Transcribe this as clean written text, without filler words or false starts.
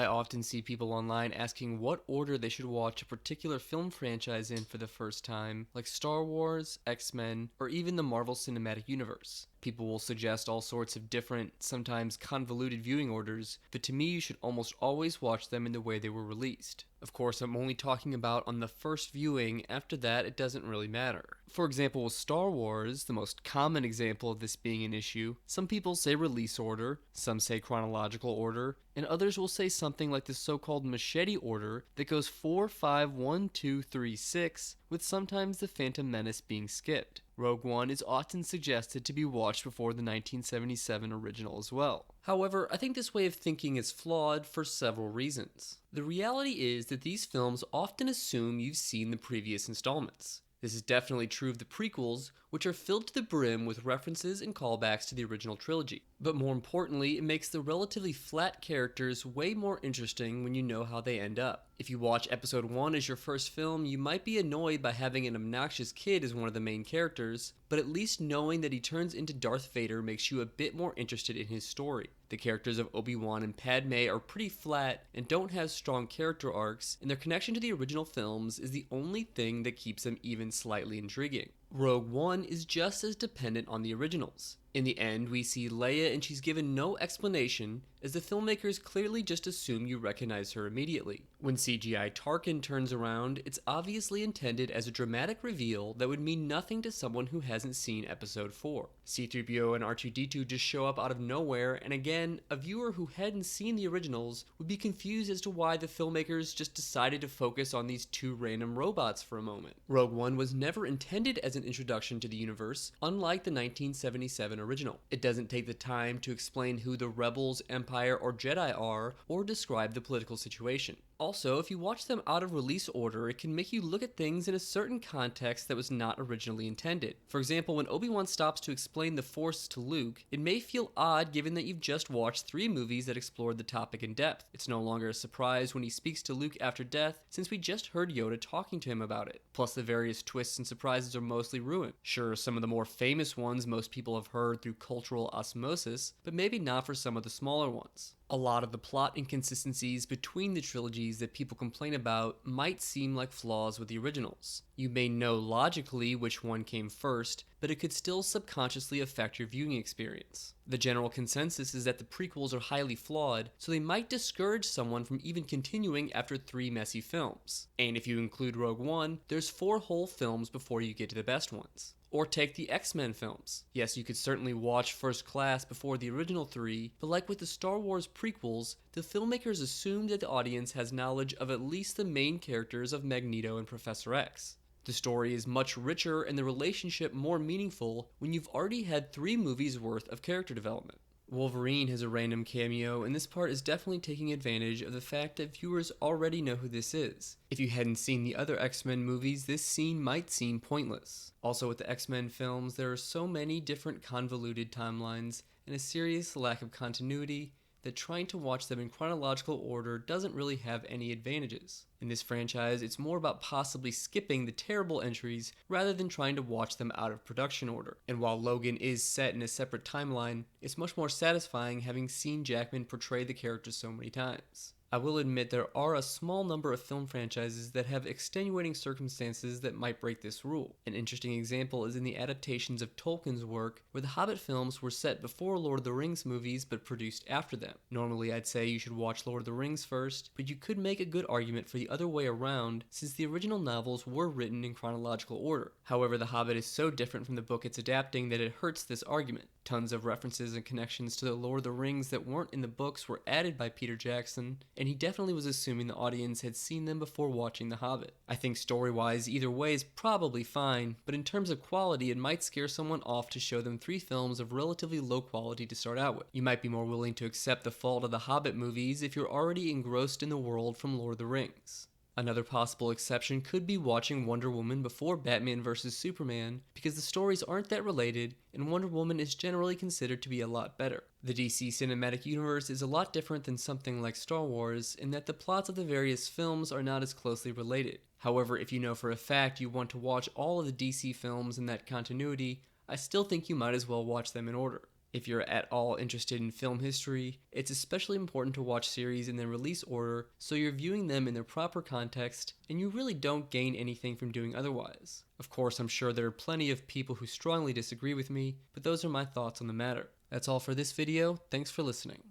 I often see people online asking what order they should watch a particular film franchise in for the first time, like Star Wars, X-Men, or even the Marvel Cinematic Universe. People will suggest all sorts of different, sometimes convoluted viewing orders, but to me you should almost always watch them in the way they were released. Of course, I'm only talking about on the first viewing. After that, it doesn't really matter. For example, with Star Wars, the most common example of this being an issue, some people say release order, some say chronological order, and others will say something like the so-called machete order that goes 4, 5, 1, 2, 3, 6, with sometimes the Phantom Menace being skipped. Rogue One is often suggested to be watched before the 1977 original as well. However, I think this way of thinking is flawed for several reasons. The reality is that these films often assume you've seen the previous installments. This is definitely true of the prequels, which are filled to the brim with references and callbacks to the original trilogy. But more importantly, it makes the relatively flat characters way more interesting when you know how they end up. If you watch episode 1 as your first film, you might be annoyed by having an obnoxious kid as one of the main characters, but at least knowing that he turns into Darth Vader makes you a bit more interested in his story. The characters of Obi-Wan and Padme are pretty flat and don't have strong character arcs, and their connection to the original films is the only thing that keeps them even slightly intriguing. Rogue One is just as dependent on the originals. In the end, we see Leia and she's given no explanation, as the filmmakers clearly just assume you recognize her immediately. When CGI Tarkin turns around, it's obviously intended as a dramatic reveal that would mean nothing to someone who hasn't seen Episode 4. C-3PO and R2-D2 just show up out of nowhere, and again, a viewer who hadn't seen the originals would be confused as to why the filmmakers just decided to focus on these two random robots for a moment. Rogue One was never intended as an introduction to the universe, unlike the 1977 original. It doesn't take the time to explain who the Rebels, Empire, or Jedi are, or describe the political situation. Also, if you watch them out of release order, it can make you look at things in a certain context that was not originally intended. For example, when Obi-Wan stops to explain the Force to Luke, it may feel odd given that you've just watched 3 movies that explored the topic in depth. It's no longer a surprise when he speaks to Luke after death, since we just heard Yoda talking to him about it. Plus, the various twists and surprises are mostly ruined. Sure, some of the more famous ones most people have heard through cultural osmosis, but maybe not for some of the smaller ones. A lot of the plot inconsistencies between the trilogies that people complain about might seem like flaws with the originals. You may know logically which one came first, but it could still subconsciously affect your viewing experience. The general consensus is that the prequels are highly flawed, so they might discourage someone from even continuing after 3 messy films. And if you include Rogue One, there's 4 whole films before you get to the best ones. Or take the X-Men films. Yes, you could certainly watch First Class before the original 3, but like with the Star Wars prequels, the filmmakers assumed that the audience has knowledge of at least the main characters of Magneto and Professor X. The story is much richer and the relationship more meaningful when you've already had 3 movies worth of character development. Wolverine has a random cameo, and this part is definitely taking advantage of the fact that viewers already know who this is. If you hadn't seen the other X-Men movies, this scene might seem pointless. Also with the X-Men films, there are so many different convoluted timelines and a serious lack of continuity that trying to watch them in chronological order doesn't really have any advantages. In this franchise, it's more about possibly skipping the terrible entries rather than trying to watch them out of production order. And while Logan is set in a separate timeline, it's much more satisfying having seen Jackman portray the character so many times. I will admit there are a small number of film franchises that have extenuating circumstances that might break this rule. An interesting example is in the adaptations of Tolkien's work, where the Hobbit films were set before Lord of the Rings movies but produced after them. Normally I'd say you should watch Lord of the Rings first, but you could make a good argument for the other way around since the original novels were written in chronological order. However, The Hobbit is so different from the book it's adapting that it hurts this argument. Tons of references and connections to the Lord of the Rings that weren't in the books were added by Peter Jackson, and he definitely was assuming the audience had seen them before watching The Hobbit. I think story-wise, either way is probably fine, but in terms of quality, it might scare someone off to show them 3 films of relatively low quality to start out with. You might be more willing to accept the fault of the Hobbit movies if you're already engrossed in the world from Lord of the Rings. Another possible exception could be watching Wonder Woman before Batman vs. Superman, because the stories aren't that related, and Wonder Woman is generally considered to be a lot better. The DC Cinematic Universe is a lot different than something like Star Wars, in that the plots of the various films are not as closely related. However, if you know for a fact you want to watch all of the DC films in that continuity, I still think you might as well watch them in order. If you're at all interested in film history, it's especially important to watch series in their release order so you're viewing them in their proper context and you really don't gain anything from doing otherwise. Of course, I'm sure there are plenty of people who strongly disagree with me, but those are my thoughts on the matter. That's all for this video. Thanks for listening.